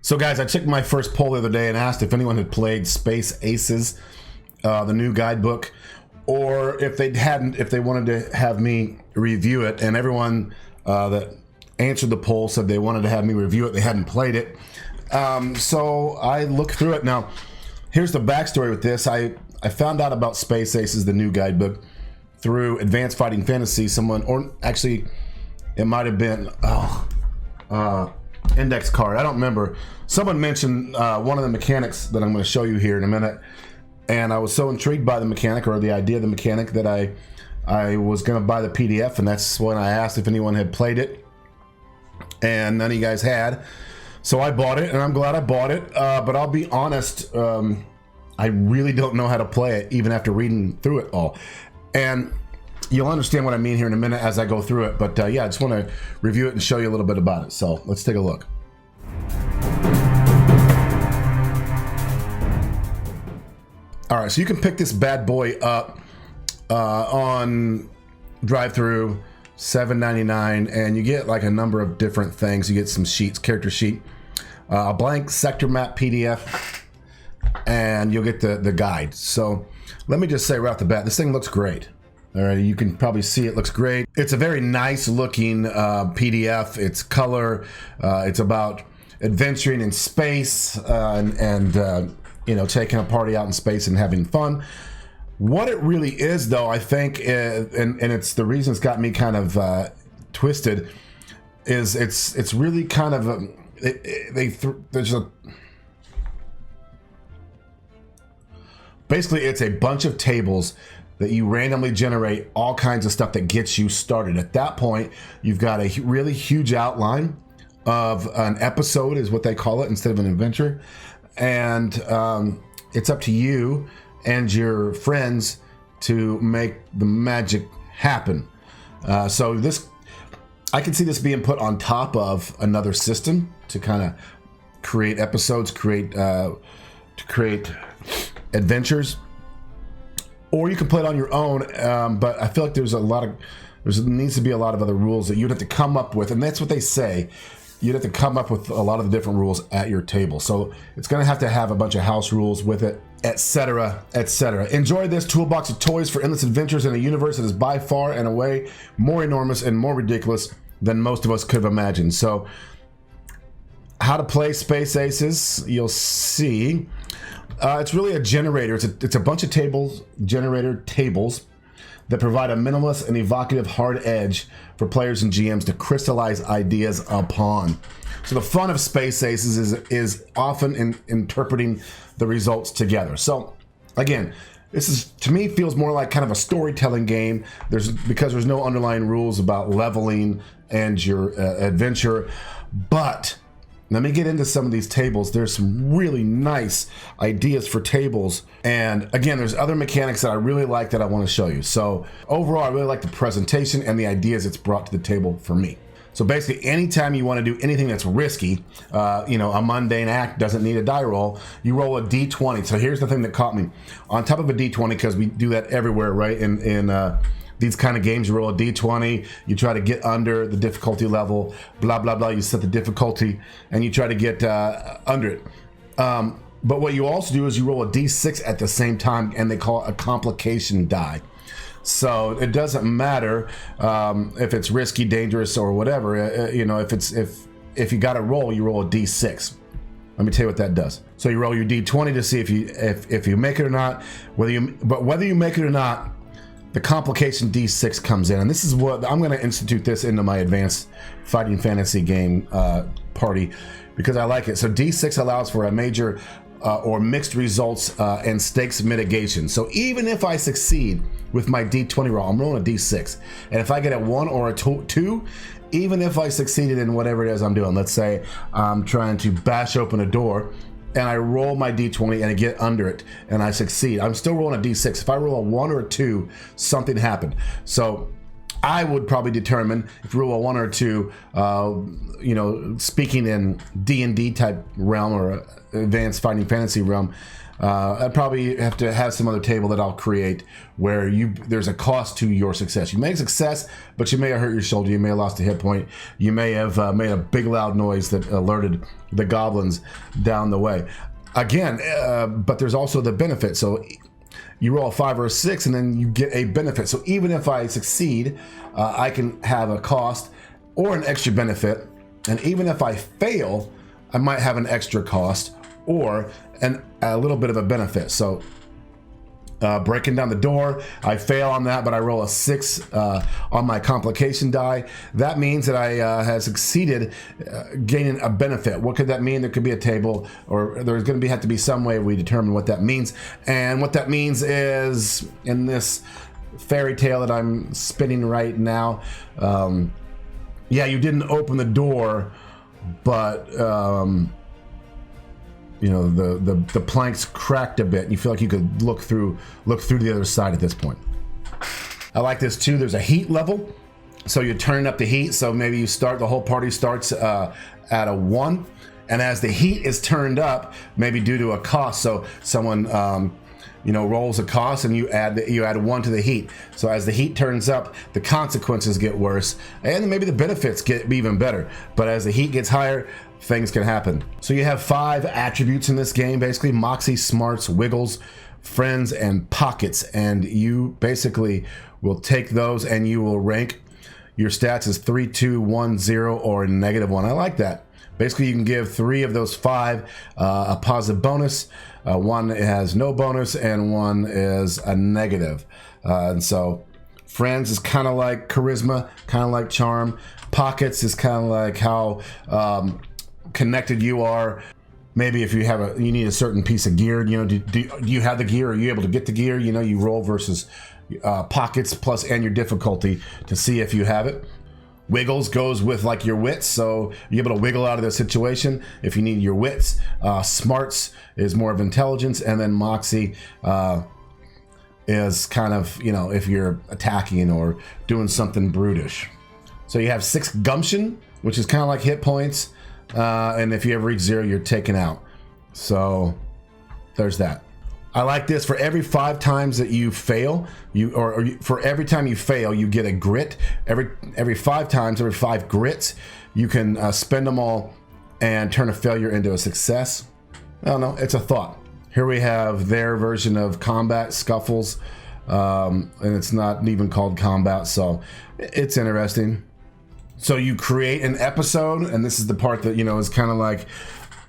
So guys, I checked my first poll the other day and asked if anyone had played Space Aces, the new guidebook, or if they hadn't, if they wanted to have me review it. And everyone that answered the poll said they wanted to have me review it. They hadn't played it. So I looked through it. Now, here's the backstory with this. I found out about Space Aces, the new guidebook, through Advanced Fighting Fantasy. Someone, or actually, it might have been, Index Card. I don't remember. Someone mentioned one of the mechanics that I'm going to show you here in a minute, and I was so intrigued by the mechanic, or the idea of the mechanic, that I was going to buy the PDF, and that's when I asked if anyone had played it, and none of you guys had. So I bought it, and I'm glad I bought it. But I'll be honest, I really don't know how to play it, even after reading through it all. And you'll understand what I mean here in a minute as I go through it. But yeah, I just want to review it and show you a little bit about it. So let's take a look. All right, so you can pick this bad boy up on drive-through, $7.99, and you get like a number of different things. You get some sheets, character sheet, a blank sector map PDF, and you'll get the guide. So let me just say right off the bat, this thing looks great. All right, you can probably see it looks great. It's a very nice looking PDF. It's color. It's about adventuring in space and you know, taking a party out in space and having fun. What it really is, though, I think, and it's the reason it's got me kind of twisted, is it's really kind of basically it's a bunch of tables that you randomly generate all kinds of stuff that gets you started. At that point, you've got a really huge outline of an episode, is what they call it, instead of an adventure. And it's up to you and your friends to make the magic happen. So this, I can see this being put on top of another system to kind of create episodes, to create adventures. Or you can play it on your own, but I feel like there needs to be a lot of other rules that you'd have to come up with, and that's what they say. You'd have to come up with a lot of the different rules at your table. So it's going to have a bunch of house rules with it, etc., etc. Enjoy this toolbox of toys for endless adventures in a universe that is by far and away more enormous and more ridiculous than most of us could have imagined. So how to play Space Aces, you'll see. It's really a generator. It's a bunch of generator tables that provide a minimalist and evocative hard edge for players and GMs to crystallize ideas upon. So the fun of Space Aces is often in interpreting the results together. So again, this is, to me, feels more like kind of a storytelling game. Because there's no underlying rules about leveling and your adventure, but let me get into some of these tables. There's some really nice ideas for tables. And again, there's other mechanics that I really like that I want to show you. So overall, I really like the presentation and the ideas it's brought to the table for me. So basically, anytime you want to do anything that's risky, you know, a mundane act doesn't need a die roll, you roll a D20. So here's the thing that caught me. On top of a D20, because we do that everywhere, right? In these kind of games, you roll a D20, you try to get under the difficulty level, blah, blah, blah. You set the difficulty and you try to get under it. But what you also do is you roll a D6 at the same time, and they call it a complication die. So it doesn't matter if it's risky, dangerous, or whatever. You know, if you got to roll, you roll a D6. Let me tell you what that does. So you roll your D20 to see if you make it or not. Whether you make it or not, the complication D6 comes in, and this is what I'm going to institute this into my Advanced Fighting Fantasy game party, because I like it. So D6 allows for a major or mixed results and stakes mitigation. So even if I succeed with my D20 roll, I'm rolling a D6, and if I get a 1 or a 2, even if I succeeded in whatever it is I'm doing, let's say I'm trying to bash open a door, and I roll my D20 and I get under it and I succeed, I'm still rolling a D6. If I roll a 1 or a 2, something happened. So I would probably determine if you roll a 1 or 2, you know, speaking in D&D type realm or advanced fighting fantasy realm, I'd probably have to have some other table that I'll create where there's a cost to your success. You may have success, but you may have hurt your shoulder. You may have lost a hit point. You may have made a big loud noise that alerted the goblins down the way. Again, but there's also the benefit. So you roll a 5 or a 6, and then you get a benefit. So even if I succeed, I can have a cost or an extra benefit. And even if I fail, I might have an extra cost or a little bit of a benefit. So breaking down the door, I fail on that, but I roll a 6 on my complication die. That means that I have succeeded gaining a benefit. What could that mean? There could be a table, or there's going to have to be some way we determine what that means. And what that means is, in this fairy tale that I'm spinning right now, yeah, you didn't open the door, but you know, the planks cracked a bit, and you feel like you could look through the other side at this point. I like this too. There's a heat level, so you're turning up the heat. So maybe the whole party starts at a 1, and as the heat is turned up, maybe due to a cost, so someone you know, rolls a cost, and you add 1 to the heat. So as the heat turns up, the consequences get worse, and maybe the benefits get even better. But as the heat gets higher, things can happen. So you have 5 attributes in this game, basically: moxie, smarts, wiggles, friends, and pockets. And you basically will take those and you will rank your stats as 3, 2, 1, 0, or -1. I like that. Basically, you can give 3 of those 5 a positive bonus, 1 has no bonus, and 1 is a negative. And so friends is kind of like charisma, kind of like charm. Pockets is kind of like how connected you are. Maybe if you need a certain piece of gear, you know, do you have the gear? Are you able to get the gear? You know, you roll versus pockets plus and your difficulty to see if you have it. Wiggles goes with like your wits, so you're able to wiggle out of the situation if you need your wits. Smarts is more of intelligence, and then moxie is kind of, you know, if you're attacking or doing something brutish. So you have 6 gumption, which is kind of like hit points, and if you ever reach 0, you're taken out. So there's that. I like this. For every 5 times that you fail, for every time you fail, you get a grit. Every 5 times, every 5 grits, you can spend them all and turn a failure into a success. I don't know. It's a thought. Here we have their version of combat, scuffles, and it's not even called combat, so it's interesting. So you create an episode, and this is the part that, you know, is kind of like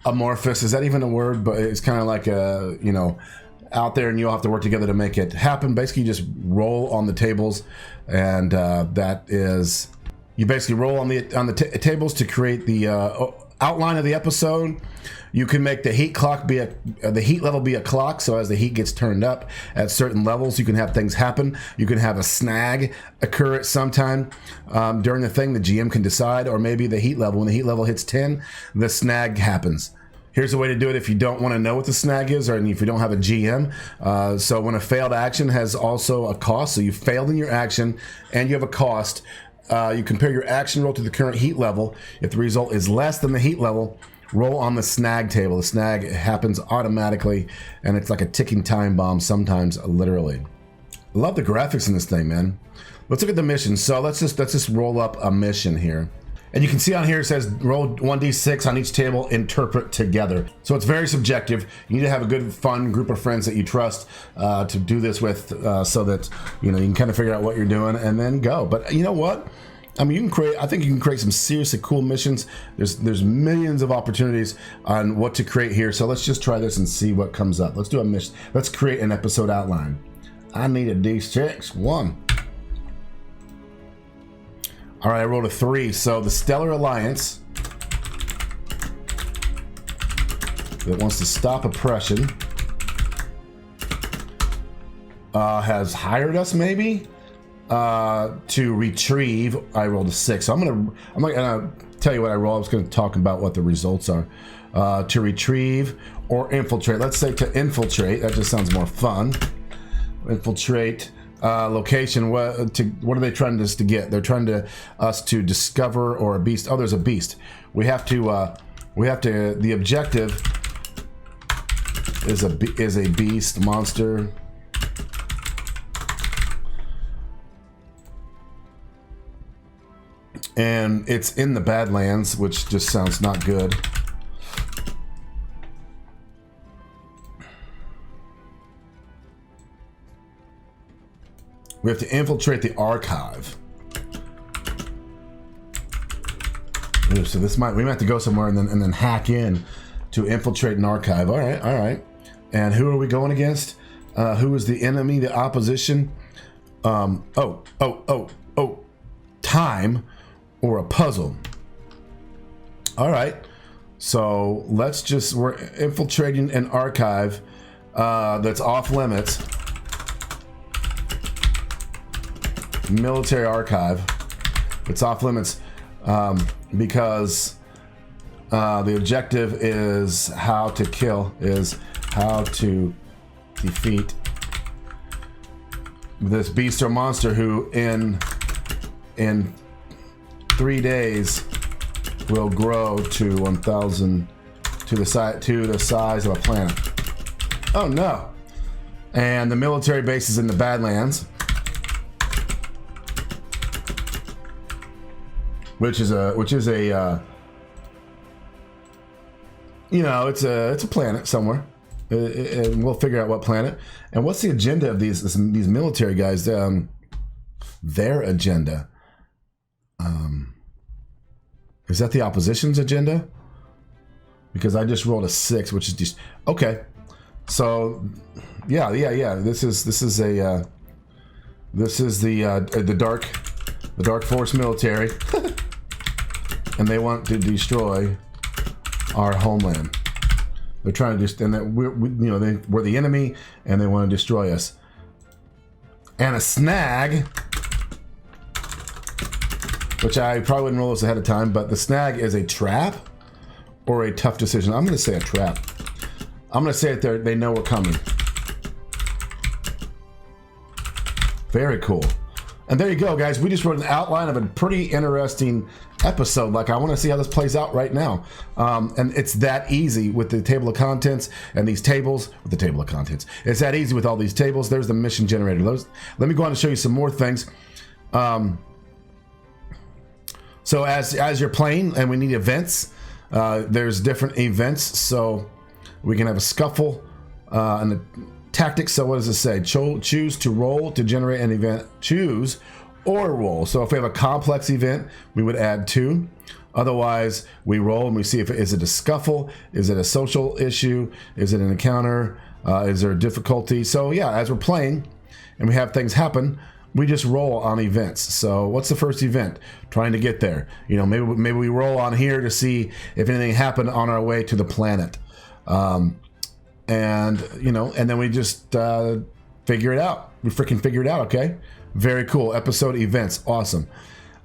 amorphous. Is that even a word? But it's kind of like a, you know, out there, and you'll have to work together to make it happen. Basically, you just roll on the tables, and that is, you basically roll on the tables to create the outline of the episode. You can make the heat clock be the heat level be a clock, so as the heat gets turned up at certain levels, you can have things happen. You can have a snag occur at some time during the thing. The GM can decide, or maybe the heat level, when the heat level hits 10, the snag happens. Here's a way to do it if you don't want to know what the snag is, or if you don't have a GM. So when a failed action has also a cost, so you failed in your action and you have a cost, you compare your action roll to the current heat level. If the result is less than the heat level, roll on the snag table. The snag happens automatically, and it's like a ticking time bomb, sometimes literally. I love the graphics in this thing, man. Let's look at the mission. So let's just roll up a mission here. And you can see on here it says roll 1d6 on each table, interpret together. So it's very subjective. You need to have a good, fun group of friends that you trust to do this with, so that, you know, you can kind of figure out what you're doing and then go. But you know what? I mean, I think you can create some seriously cool missions. There's millions of opportunities on what to create here. So let's just try this and see what comes up. Let's do a mission. Let's create an episode outline. I need a d6. 1. All right, I rolled a 3. So the Stellar Alliance that wants to stop oppression has hired us, maybe, to retrieve. I rolled a 6. So I'm not gonna tell you what I rolled. I was gonna talk about what the results are. To retrieve or infiltrate. Let's say to infiltrate. That just sounds more fun. Infiltrate location. What are they trying to get? They're trying to us to discover or a beast. Oh, there's a beast. We have to. The objective is a beast monster. And it's in the Badlands, which just sounds not good. We have to infiltrate the archive. Ooh, so we might have to go somewhere and then hack in to infiltrate an archive. All right. And who are we going against? Who is the enemy, the opposition? Time or a puzzle. All right. So we're infiltrating an archive that's off limits. Military archive. It's off limits because the objective is how to defeat this beast or monster who in 3 days will grow to 1,000 to the size of a planet. Oh no! And the military base is in the Badlands. Which is a it's a planet somewhere, and we'll figure out what planet. And what's the agenda of these military guys? Their agenda. Is that the opposition's agenda? Because I just rolled a 6, which is just okay. So yeah. This is the Dark Force military. And they want to destroy our homeland. They're trying to just, and that we're the enemy, and they want to destroy us. And a snag, which I probably wouldn't roll this ahead of time, but the snag is a trap or a tough decision. I'm going to say a trap. I'm going to say it there. They know we're coming. Very cool. And there you go, guys. We just wrote an outline of a pretty interesting episode. Like, I want to see how this plays out right now. And it's that easy with the table of contents and these tables with the table of contents. It's that easy with all these tables. There's the mission generator. Let me go on and show you some more things. So as you're playing and we need events, there's different events. So we can have a scuffle and a tactics. So what does it say? Choose to roll to generate an event. Choose or roll. So if we have a complex event, we would add 2. Otherwise, we roll and we see if is it a scuffle, is it a social issue, is it an encounter, is there a difficulty? So yeah, as we're playing and we have things happen, we just roll on events. So what's the first event? Trying to get there. Maybe we roll on here to see if anything happened on our way to the planet. And then we just figure it out. We freaking figure it out, okay? Very cool. Episode events. Awesome.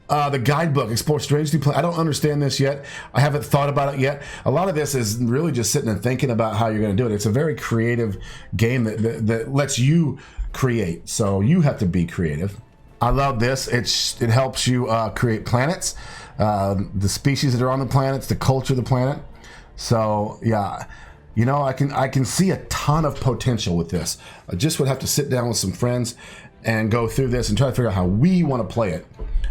The guidebook, Explore Strange New Planet. I don't understand this yet. I haven't thought about it yet. A lot of this is really just sitting and thinking about how you're going to do it. It's a very creative game that lets you create. So you have to be creative. I love this. It helps you create planets, the species that are on the planets, the culture of the planet. So yeah. I can see a ton of potential with this. I just would have to sit down with some friends and go through this and try to figure out how we want to play it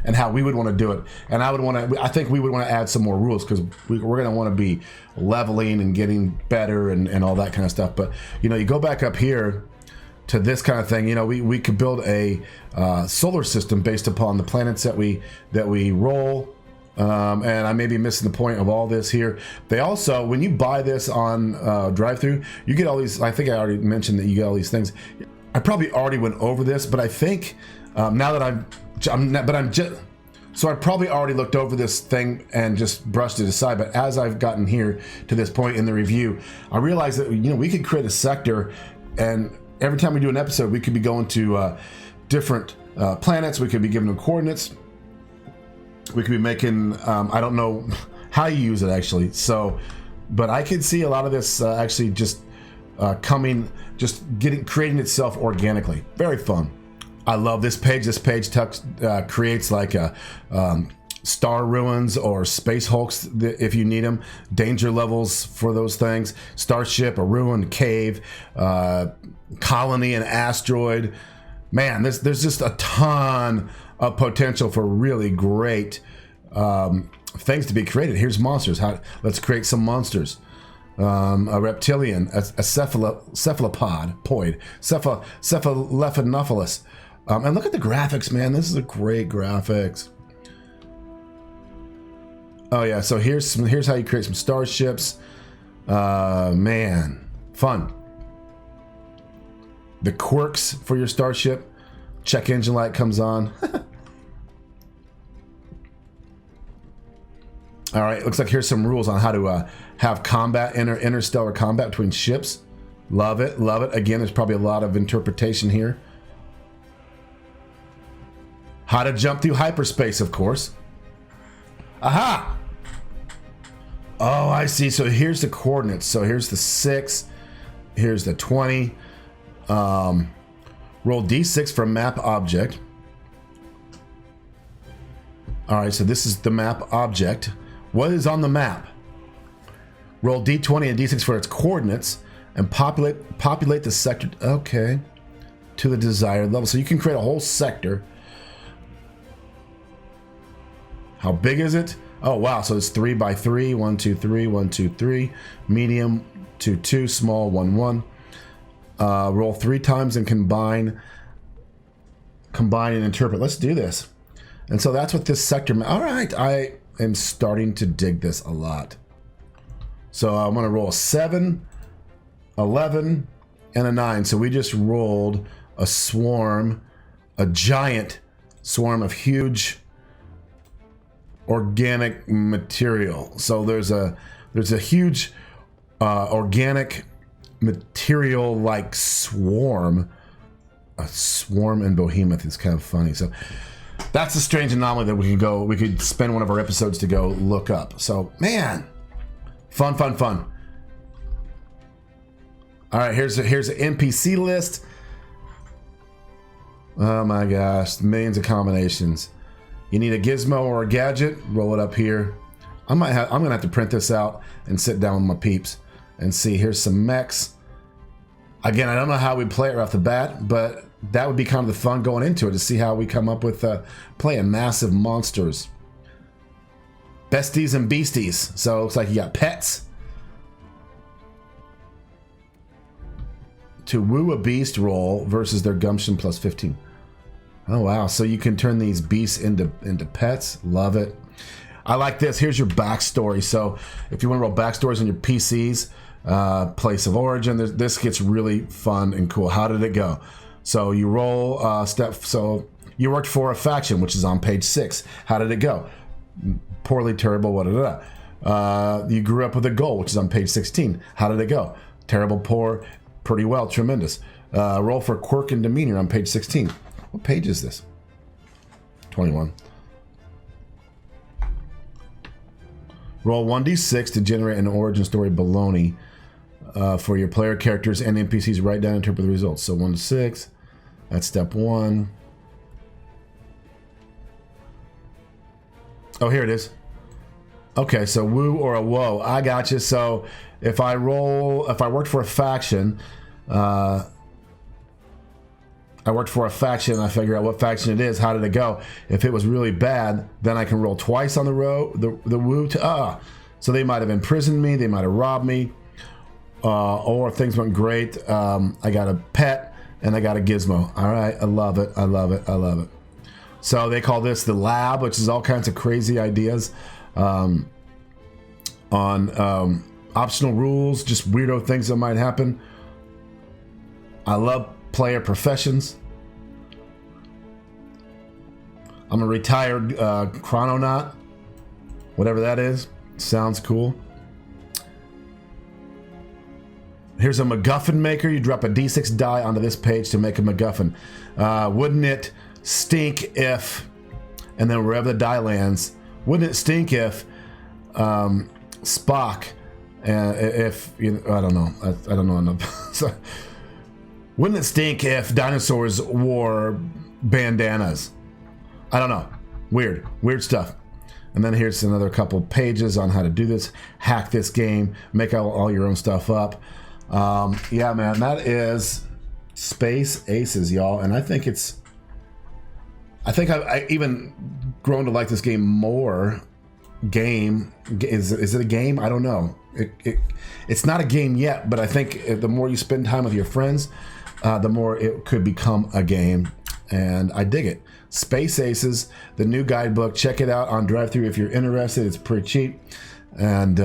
and how we would want to do it. And I think we would want to add some more rules because we're going to want to be leveling and getting better and all that kind of stuff. But, you go back up here to this kind of thing. We could build a solar system based upon the planets that we roll. And I may be missing the point of all this here. They also, when you buy this on drive-through, you get all these. I think I already mentioned that you get all these things. I probably already went over this, but I think now that so I probably already looked over this thing and just brushed it aside. But as I've gotten here to this point in the review, I realized that we could create a sector, and every time we do an episode, we could be going to different planets. We could be giving them coordinates. We could be making, I don't know how you use it actually. So, but I could see a lot of this actually just creating itself organically. Very fun. I love this page. This page creates like a star ruins or space hulks if you need them. Danger levels for those things. Starship, a ruined cave, colony, an asteroid. Man, there's just a ton of potential for really great things to be created. Here's monsters. Let's create some monsters. A reptilian, a cephalopod, cephalophanophilis. And look at the graphics, man. This is a great graphics. Oh yeah, so here's how you create some starships. Man, fun. The quirks for your starship. Check engine light comes on. All right, looks like here's some rules on how to have combat, interstellar combat between ships. Love it, love it. Again, there's probably a lot of interpretation here. How to jump through hyperspace, of course. Aha! Oh, I see. So here's the coordinates. So here's the 6. Here's the 20. Roll D6 for map object. All right, so this is the map object. What is on the map? Roll D20 and D6 for its coordinates and populate the sector, okay, to the desired level. So you can create a whole sector. How big is it? Oh, wow. So it's 3 by 3, 1, 2, 3, 1, 2, 3, medium, 2, 2, small, 1, 1. Roll 3 times and combine and interpret. Let's do this. And so that's what this sector, all right. I am starting to dig this a lot. So I'm going to roll a 7, 11, and a 9. So we just rolled a swarm, a giant swarm of huge organic material. So there's a huge organic material like swarm. A swarm in Behemoth is kind of funny. So that's a strange anomaly that we could spend one of our episodes to go look up. So man, fun. All right, here's an NPC list. Oh my gosh, millions of combinations. You need a gizmo or a gadget, roll it up here. I'm gonna have to print this out and sit down with my peeps and see. Here's some mechs. Again, I don't know how we play it right off the bat, but that would be kind of the fun going into it, to see how we come up with playing massive monsters. Besties and beasties. So it looks like you got pets. To woo a beast, roll versus their gumption plus 15. Oh wow, so you can turn these beasts into pets. Love it. I like this. Here's your backstory. So if you want to roll backstories on your PCs, place of origin, this gets really fun and cool. How did it go? So you roll so you worked for a faction, which is on page 6. How did it go? Poorly, terrible, You grew up with a goal, which is on page 16. How did it go? Terrible, poor, pretty well, tremendous. Roll for quirk and demeanor on page 16. What page is this? 21. Roll 1d6 to generate an origin story baloney for your player characters and NPCs. Write down and interpret the results. So 1 to 6. That's step 1. Oh, here it is. Okay, so woo or a woe. I got you. So if I worked for a faction, I figure out what faction it is. How did it go? If it was really bad, then I can roll twice on the woo to So they might have imprisoned me, they might have robbed me, or things went great. I got a pet and I got a gizmo. All right, I love it. So they call this the lab, which is all kinds of crazy ideas on optional rules, just weirdo things that might happen. I love player professions. I'm a retired chrononaut, whatever that is. Sounds cool. Here's a MacGuffin maker. You drop a D6 die onto this page to make a MacGuffin. Wouldn't it stink if, and then wherever the die lands, wouldn't it stink if Spock, if you know, I don't know enough. So, Wouldn't it stink if dinosaurs wore bandanas? I don't know. Weird stuff. And then here's another couple pages on how to do this. Hack this game. Make all your own stuff up. Yeah, man, that is Space Aces, y'all. And I think I even grown to like this game more. Is it a game? I don't know. It's not a game yet, but I think the more you spend time with your friends, the more it could become a game. And I dig it. Space Aces, the new guidebook. Check it out on drive-thru if you're interested. It's pretty cheap. And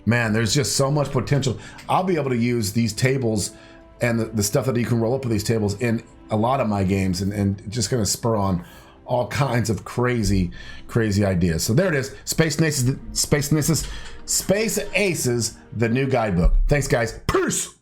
man, there's just so much potential. I'll be able to use these tables and the stuff that you can roll up with these tables in a lot of my games, and just going to spur on all kinds of crazy ideas. So there it is. Space Aces, the new guidebook. Thanks, guys. Peace.